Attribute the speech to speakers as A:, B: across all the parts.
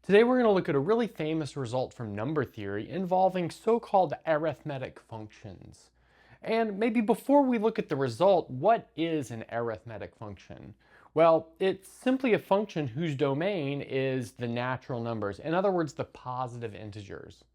A: Today we're going to look at a really famous result from number theory involving so-called arithmetic functions. And maybe before we look at the result, what is an arithmetic function? Well, it's simply a function whose domain is the natural numbers, in other words, the positive integers.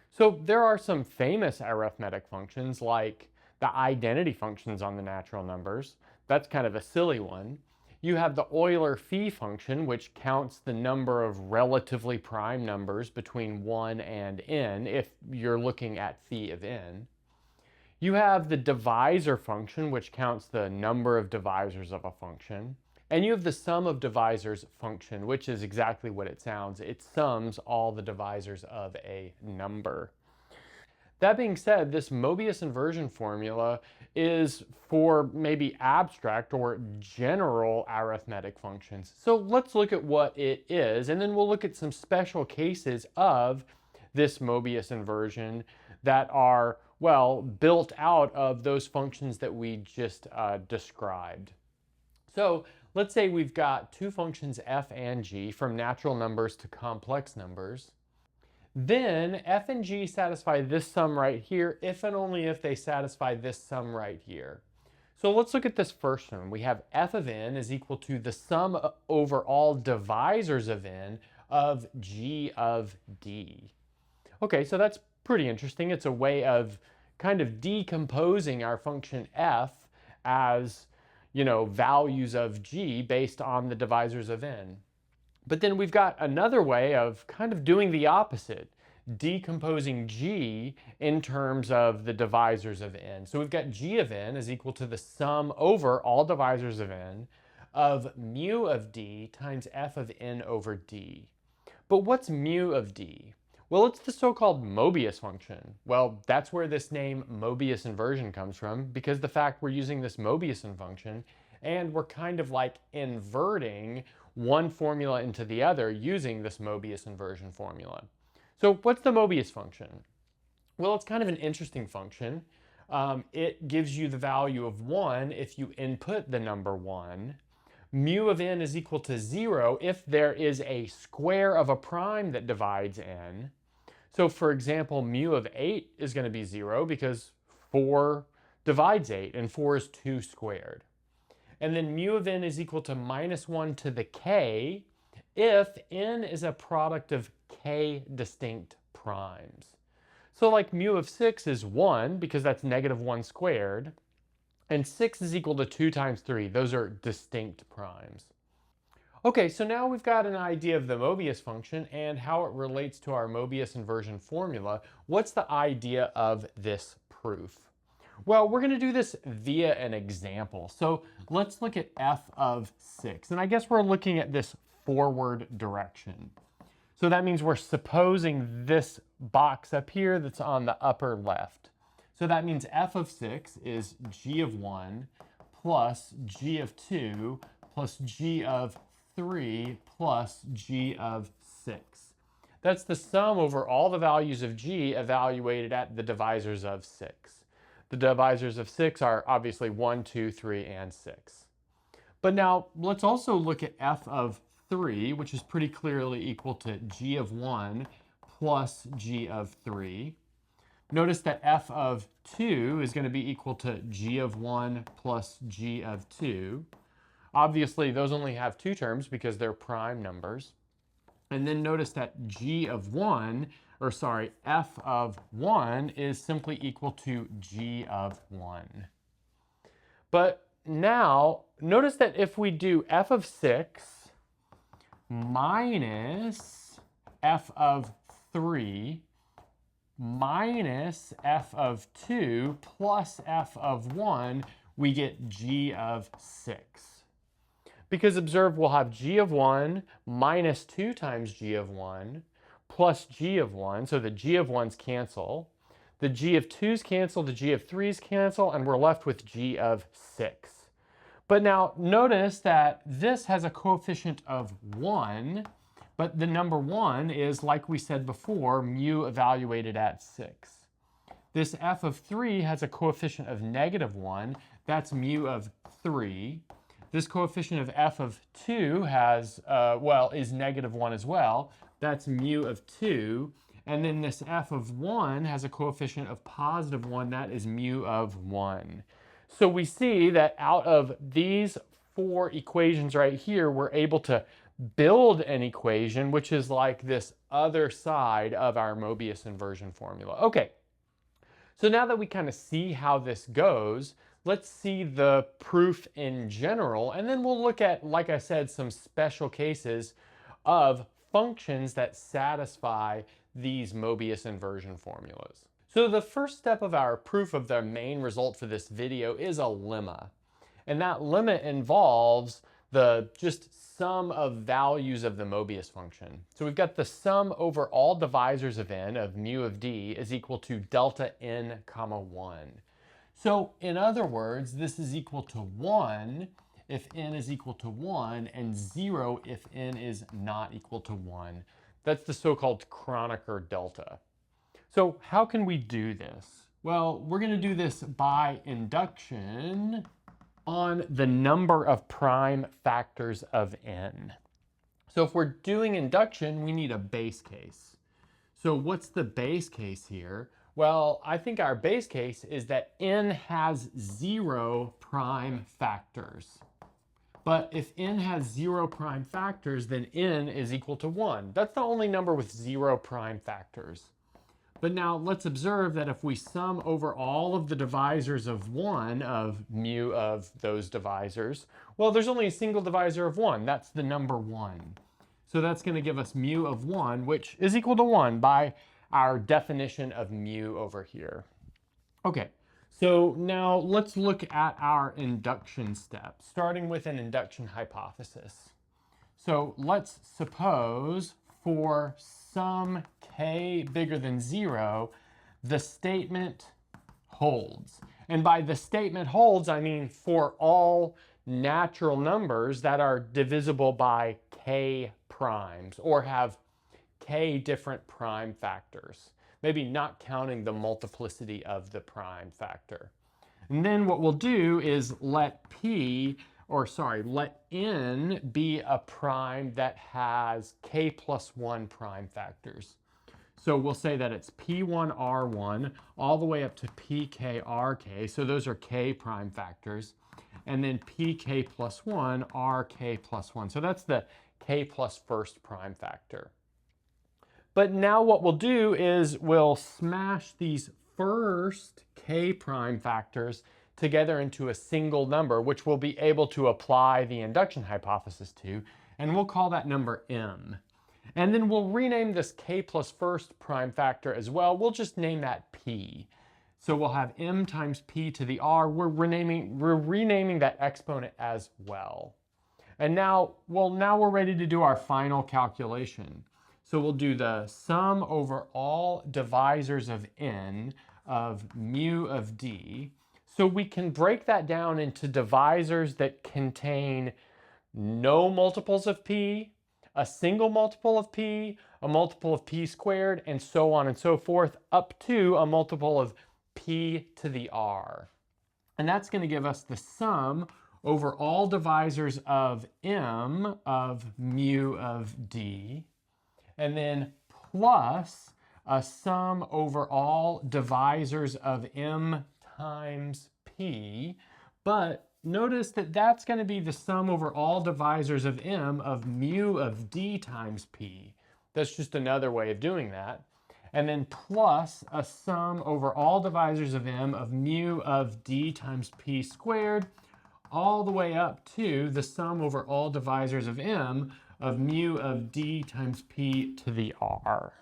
A: So there are some famous arithmetic functions like the identity functions on the natural numbers. That's kind of a silly one. You have the Euler-Phi function, which counts the number of relatively prime numbers between 1 and n, if you're looking at phi of n. You have the divisor function, which counts the number of divisors of a function. And you have the sum of divisors function, which is exactly what it sounds. It sums all the divisors of a number. That being said, this Mobius inversion formula is for maybe abstract or general arithmetic functions. So let's look at what it is, and then we'll look at some special cases of this Mobius inversion that are, well, built out of those functions that we just described. So let's say we've got two functions f and g from natural numbers to complex numbers. Then f and g satisfy this sum right here if and only if they satisfy this sum right here. So let's look at this first one. We have f of n is equal to the sum over all divisors of n of g of d. Okay, so that's pretty interesting. It's a way of kind of decomposing our function f as, values of g based on the divisors of n. But then we've got another way of kind of doing the opposite, decomposing g in terms of the divisors of n. So we've got g of n is equal to the sum over all divisors of n of mu of d times f of n over d. But what's mu of d? Well, it's the so-called Mobius function. Well, that's where this name Mobius inversion comes from, because the fact we're using this Mobius function and we're kind of like inverting one formula into the other using this Mobius inversion formula. So what's the Mobius function? Well, it's kind of an interesting function. It gives you the value of 1 if you input the number 1. Mu of n is equal to 0 if there is a square of a prime that divides n. So for example, mu of 8 is going to be 0 because 4 divides 8 and 4 is 2 squared. And then mu of n is equal to minus 1 to the k if n is a product of k distinct primes. So like mu of 6 is 1 because that's negative 1 squared. And 6 is equal to 2 times 3. Those are distinct primes. Okay, so now we've got an idea of the Mobius function and how it relates to our Mobius inversion formula. What's the idea of this proof? Well, we're going to do this via an example. So let's look at f of 6. And I guess we're looking at this forward direction. So that means we're supposing this box up here that's on the upper left. So that means f of 6 is g of 1 plus g of 2 plus g of 3 plus g of 6. That's the sum over all the values of g evaluated at the divisors of 6. The divisors of 6 are obviously 1, 2, 3, and 6. But now let's also look at f of 3, which is pretty clearly equal to g of 1 plus g of 3. Notice that f of 2 is going to be equal to g of 1 plus g of 2. Obviously, those only have two terms because they're prime numbers. And then notice that f of 1 is simply equal to g of 1. But now, notice that if we do f of 6 minus f of 3 minus f of 2 plus f of 1, we get g of 6. Because observe, we'll have g of 1 minus 2 times g of 1 plus g of 1. So the g of 1's cancel. The g of 2's cancel, the g of 3's cancel, and we're left with g of 6. But now notice that this has a coefficient of 1, but the number 1 is, like we said before, mu evaluated at 6. This f of 3 has a coefficient of negative 1. That's mu of 3. This coefficient of f of 2 has, is negative 1 as well, that's mu of 2. And then this f of 1 has a coefficient of positive 1. That is mu of 1. So we see that out of these 4 equations right here, we're able to build an equation which is like this other side of our Mobius inversion formula. Okay, so now that we kind of see how this goes, let's see the proof in general, and then we'll look at, like I said, some special cases of functions that satisfy these Mobius inversion formulas. So the first step of our proof of the main result for this video is a lemma. And that lemma involves the just sum of values of the Mobius function. So we've got the sum over all divisors of n of mu of d is equal to delta n comma 1. So in other words, this is equal to 1 if n is equal to 1 and 0 if n is not equal to 1. That's the so-called Kronecker delta. So how can we do this? Well, we're going to do this by induction on the number of prime factors of n. So if we're doing induction, we need a base case. So what's the base case here? Well, I think our base case is that n has 0 prime factors. But if n has 0 prime factors, then n is equal to 1. That's the only number with 0 prime factors. But now let's observe that if we sum over all of the divisors of 1 of mu of those divisors, well, there's only a single divisor of 1. That's the number 1. So that's going to give us mu of 1, which is equal to 1 by our definition of mu over here. Okay, so now let's look at our induction step, starting with an induction hypothesis. So let's suppose for some k bigger than 0, the statement holds. And by the statement holds, I mean for all natural numbers that are divisible by k primes or have k different prime factors, maybe not counting the multiplicity of the prime factor. And then what we'll do is let n be a prime that has k plus 1 prime factors. So we'll say that it's p1r1 all the way up to pkrk, so those are k prime factors, and then pk plus 1, rk plus 1. So that's the k plus first prime factor. But now what we'll do is we'll smash these first k prime factors together into a single number, which we'll be able to apply the induction hypothesis to, and we'll call that number m. And then we'll rename this k plus first prime factor as well. We'll just name that p. So we'll have m times p to the r. We're renaming that exponent as well. And now we're ready to do our final calculation. So we'll do the sum over all divisors of n of mu of d. So we can break that down into divisors that contain no multiples of p, a single multiple of p, a multiple of p squared, and so on and so forth, up to a multiple of p to the r. And that's going to give us the sum over all divisors of m of mu of d, and then plus a sum over all divisors of m times p, but notice that that's going to be the sum over all divisors of m of mu of d times p. That's just another way of doing that. And then plus a sum over all divisors of m of mu of d times p squared, all the way up to the sum over all divisors of m of mu of d times p to the r.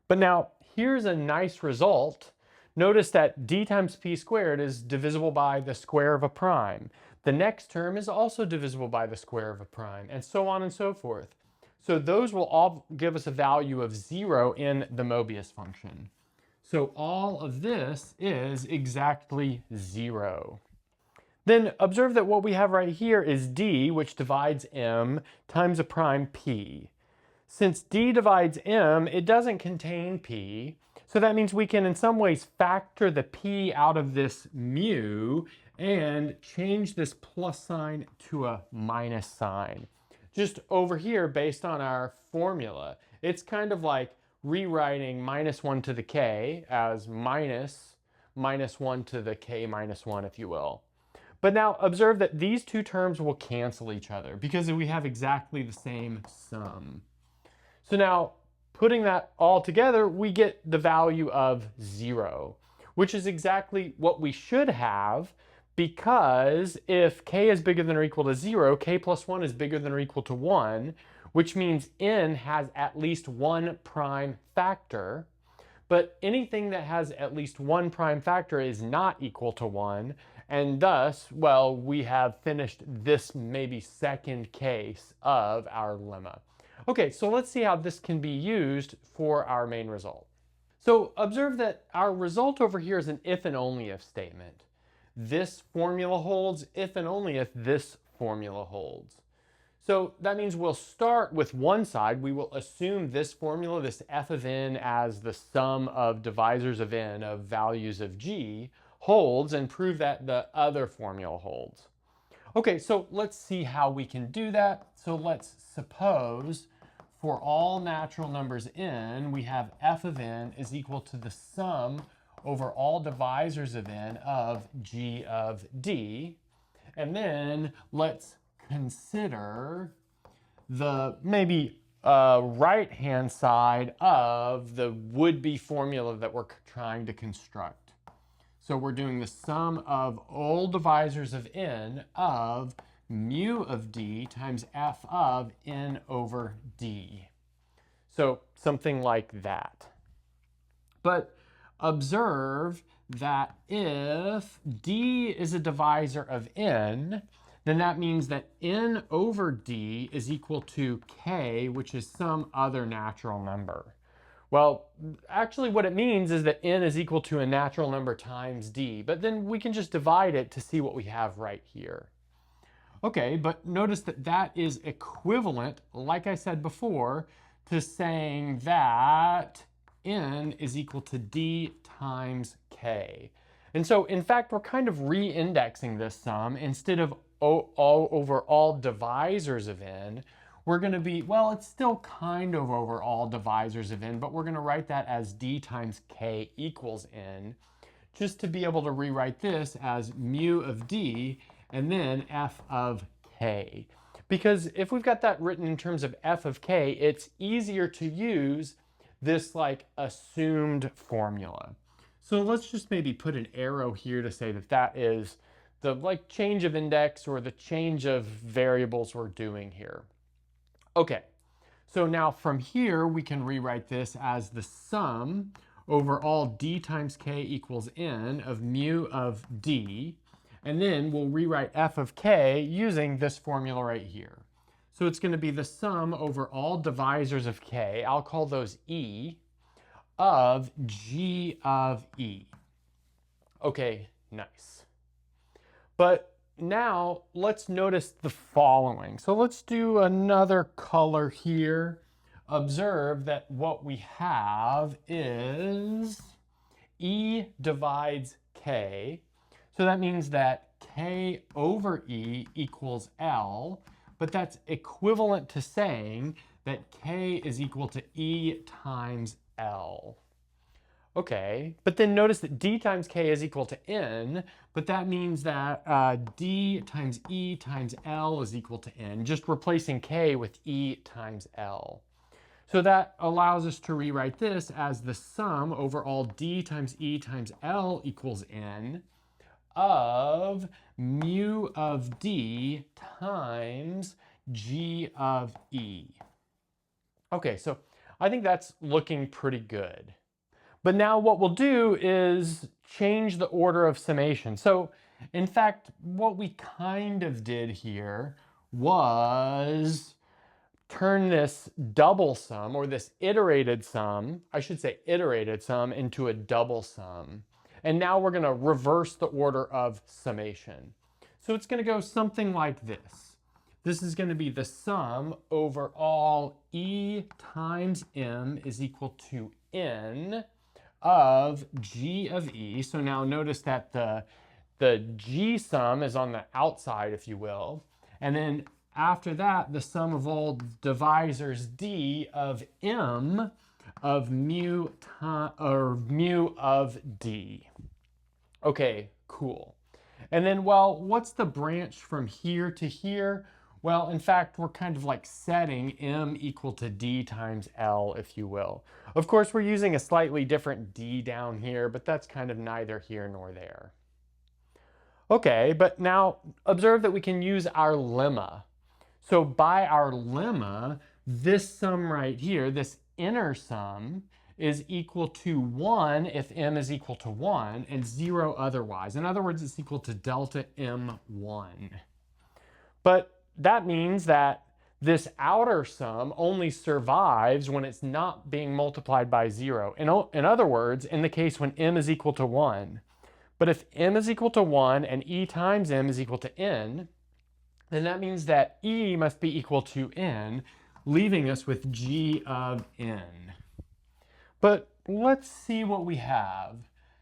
A: But now here's a nice result. Notice that d times p squared is divisible by the square of a prime. The next term is also divisible by the square of a prime, and so on and so forth. So those will all give us a value of 0 in the Mobius function. So all of this is exactly 0. Then observe that what we have right here is d, which divides m, times a prime p. Since d divides m, it doesn't contain p, so that means we can in some ways factor the p out of this mu and change this plus sign to a minus sign. just over here based on our formula. It's kind of like rewriting minus 1 to the k as minus 1 to the k minus 1, if you will. But now observe that these two terms will cancel each other because we have exactly the same sum. So now putting that all together, we get the value of 0, which is exactly what we should have, because if k is bigger than or equal to 0, k plus 1 is bigger than or equal to 1, which means n has at least one prime factor. But anything that has at least one prime factor is not equal to 1, and thus, well, we have finished this maybe second case of our lemma. Okay, so let's see how this can be used for our main result. So observe that our result over here is an if and only if statement. This formula holds if and only if this formula holds. So that means we'll start with one side. We will assume this formula, this f of n, as the sum of divisors of n of values of g holds, and prove that the other formula holds. Okay, so let's see how we can do that. So let's suppose for all natural numbers n, we have f of n is equal to the sum over all divisors of n of g of d. And then let's consider the maybe right-hand side of the would-be formula that we're trying to construct. So we're doing the sum of all divisors of n of mu of d times f of n over d. So something like that. But observe that if d is a divisor of n, then that means that n over d is equal to k, which is some other natural number. Well, actually what it means is that n is equal to a natural number times d, but then we can just divide it to see what we have right here. Okay, but notice that that is equivalent, like I said before, to saying that n is equal to d times k. And so, in fact, we're kind of re-indexing this sum. Instead of all over all divisors of n, we're going to be, well, it's still kind of over all divisors of n, but we're going to write that as d times k equals n, just to be able to rewrite this as mu of d and then f of k. Because if we've got that written in terms of f of k, it's easier to use this like assumed formula. So let's just maybe put an arrow here to say that that is the like change of index or the change of variables we're doing here. Okay, so now from here we can rewrite this as the sum over all d times k equals n of mu of d, and then we'll rewrite f of k using this formula right here. So it's going to be the sum over all divisors of k, I'll call those e, of g of e. Okay, nice. But now let's notice the following. So let's do another color here. Observe that what we have is e divides k. So that means that k over e equals L, but that's equivalent to saying that k is equal to e times L. Okay, but then notice that d times k is equal to n, but that means that d times e times L is equal to n, just replacing k with e times L. So that allows us to rewrite this as the sum over all d times e times L equals n of mu of d times g of e. Okay, so I think that's looking pretty good. But now what we'll do is change the order of summation. So in fact, what we kind of did here was turn this double sum, or this iterated sum, I should say iterated sum, into a double sum. And now we're going to reverse the order of summation. So it's going to go something like this. This is going to be the sum over all e times m is equal to n of g of e. So now notice that the g sum is on the outside, if you will. And then after that, the sum of all divisors d of m of mu of d. Okay, cool. And then, well, what's the branch from here to here? Well, in fact, we're kind of like setting m equal to d times L, if you will. Of course, we're using a slightly different d down here, but that's kind of neither here nor there. Okay, but now observe that we can use our lemma. So by our lemma, this sum right here, this inner sum, is equal to 1 if m is equal to 1 and 0 otherwise. In other words, it's equal to delta m1. But that means that this outer sum only survives when it's not being multiplied by 0. In other words, in the case when m is equal to 1. But if m is equal to 1 and e times m is equal to n, then that means that e must be equal to n, leaving us with g of n. But let's see what we have.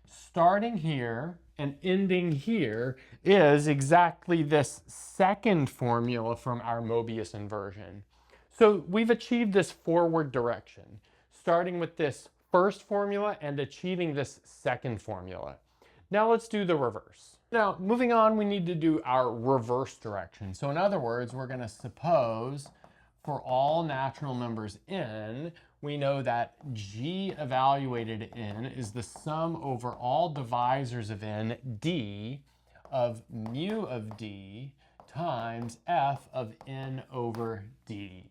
A: Starting here and ending here is exactly this second formula from our Mobius inversion. So we've achieved this forward direction, starting with this first formula and achieving this second formula. Now let's do the reverse. Now, moving on, we need to do our reverse direction. So in other words, we're going to suppose for all natural numbers n, we know that g evaluated at n is the sum over all divisors of n, d, of mu of d times f of n over d.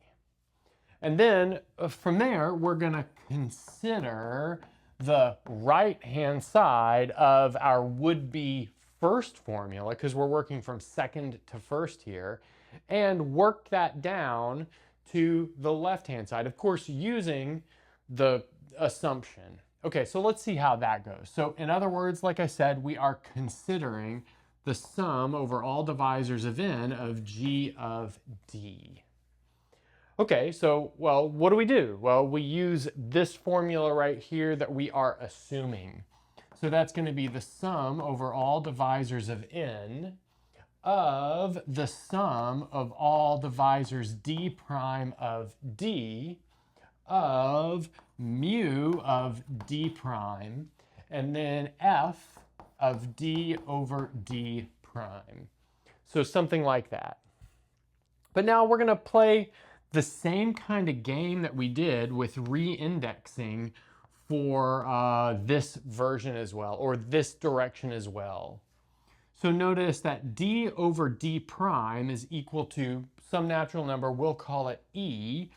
A: And then from there, we're going to consider the right-hand side of our would-be first formula, because we're working from second to first here, and work that down to the left-hand side, of course, using the assumption. Okay, so let's see how that goes. So in other words, like I said, we are considering the sum over all divisors of n of g of d. Okay, so, well, what do? Well, we use this formula right here that we are assuming. So that's going to be the sum over all divisors of n of the sum of all divisors d prime of d of mu of d prime, and then f of d over d prime. So something like that. But now we're going to play the same kind of game that we did with re-indexing for this version as well, or this direction as well. So notice that d over d prime is equal to some natural number, we'll call it e,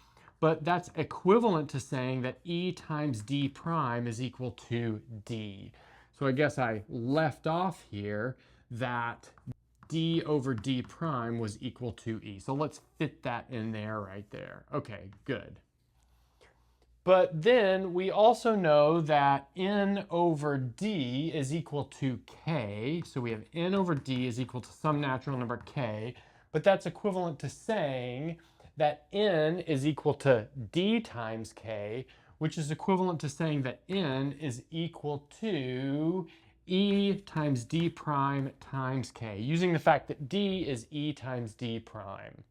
A: but that's equivalent to saying that e times d prime is equal to d. So I guess I left off here that d over d prime was equal to e. So let's fit that in there right there. Okay, good. But then we also know that n over d is equal to k. So we have n over d is equal to some natural number k, but that's equivalent to saying that n is equal to d times k, which is equivalent to saying that n is equal to e times d prime times k, using the fact that d is e times d prime.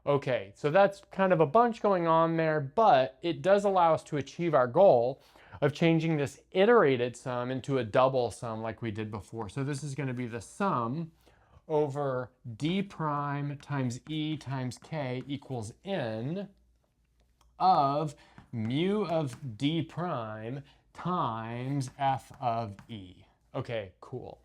A: Okay, so that's kind of a bunch going on there, but it does allow us to achieve our goal of changing this iterated sum into a double sum like we did before. So this is going to be the sum over d prime times e times k equals n of mu of d prime times f of e. Okay, cool.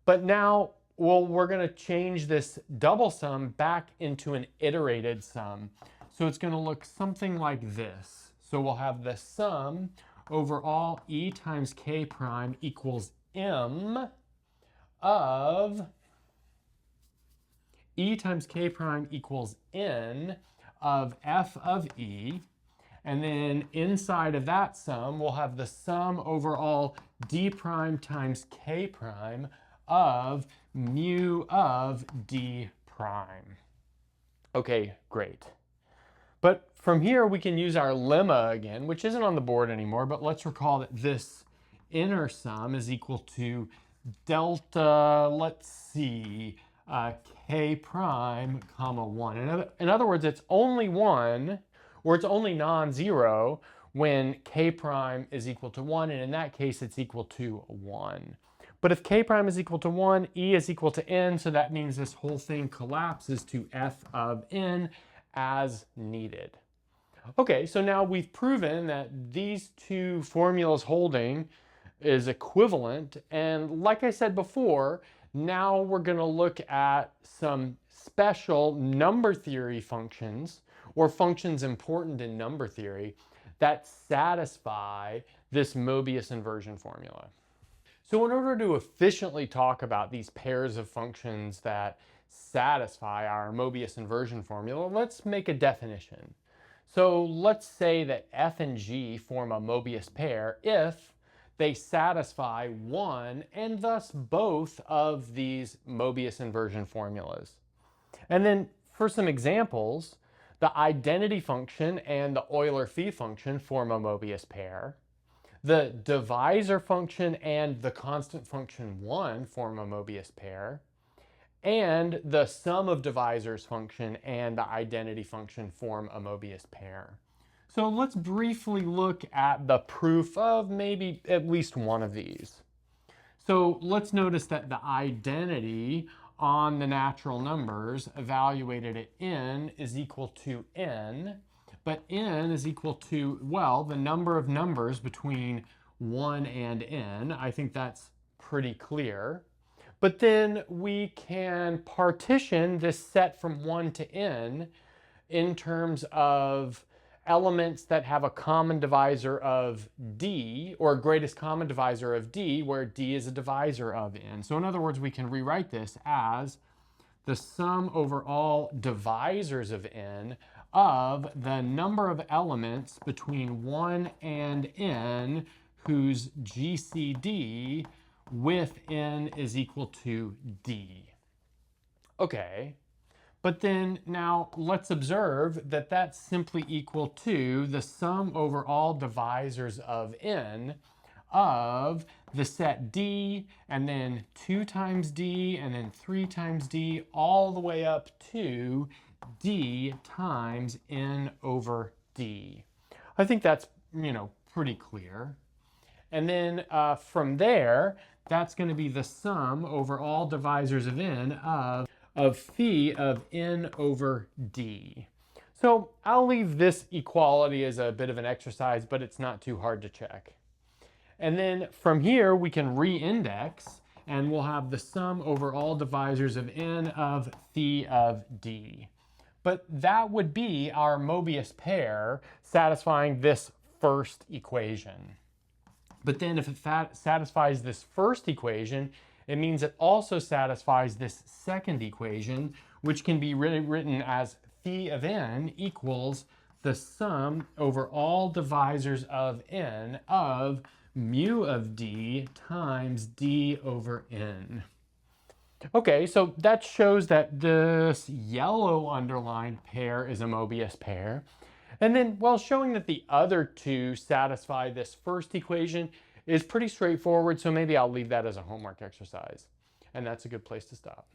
A: But now, well, we're going to change this double sum back into an iterated sum. So it's going to look something like this. So we'll have the sum over all e times k prime equals m of e times k prime equals n of f of e. And then inside of that sum, we'll have the sum over all d prime times k prime of mu of d prime. Okay, great. But from here, we can use our lemma again, which isn't on the board anymore, but let's recall that this inner sum is equal to delta, let's see, k prime comma 1. In other words, it's only 1, or it's only non-zero when k prime is equal to 1, and in that case, it's equal to 1. But if k prime is equal to 1, e is equal to n, so that means this whole thing collapses to f of n as needed. Okay, so now we've proven that these two formulas holding is equivalent, and like I said before, now we're going to look at some special number theory functions, or functions important in number theory, that satisfy this Mobius inversion formula. So in order to efficiently talk about these pairs of functions that satisfy our Mobius inversion formula, let's make a definition. So let's say that f and g form a Mobius pair if they satisfy one and thus both of these Mobius inversion formulas. And then for some examples, the identity function and the Euler-Phi function form a Mobius pair. The divisor function and the constant function 1 form a Mobius pair. And the sum of divisors function and the identity function form a Mobius pair. So let's briefly look at the proof of maybe at least one of these. So let's notice that the identity on the natural numbers evaluated at n is equal to n, but n is equal to, well, the number of numbers between 1 and n. I think that's pretty clear. But then we can partition this set from 1 to n in terms of elements that have a common divisor of d, or greatest common divisor of d, where d is a divisor of n. So in other words, we can rewrite this as the sum over all divisors of n of the number of elements between 1 and n whose GCD with n is equal to d. Okay, but then now let's observe that that's simply equal to the sum over all divisors of n of the set d, and then 2 times d, and then 3 times d, all the way up to d times n over d. I think that's, pretty clear. And then from there, that's going to be the sum over all divisors of n of phi of n over d. So I'll leave this equality as a bit of an exercise, but it's not too hard to check. And then from here, we can re-index, and we'll have the sum over all divisors of n of phi of d. But that would be our Mobius pair satisfying this first equation. But then if it satisfies this first equation, it means it also satisfies this second equation, which can be written as phi of n equals the sum over all divisors of n of mu of d times d over n. Okay, so that shows that this yellow underlined pair is a Mobius pair. And then, well, showing that the other two satisfy this first equation is pretty straightforward, so maybe I'll leave that as a homework exercise. And that's a good place to stop.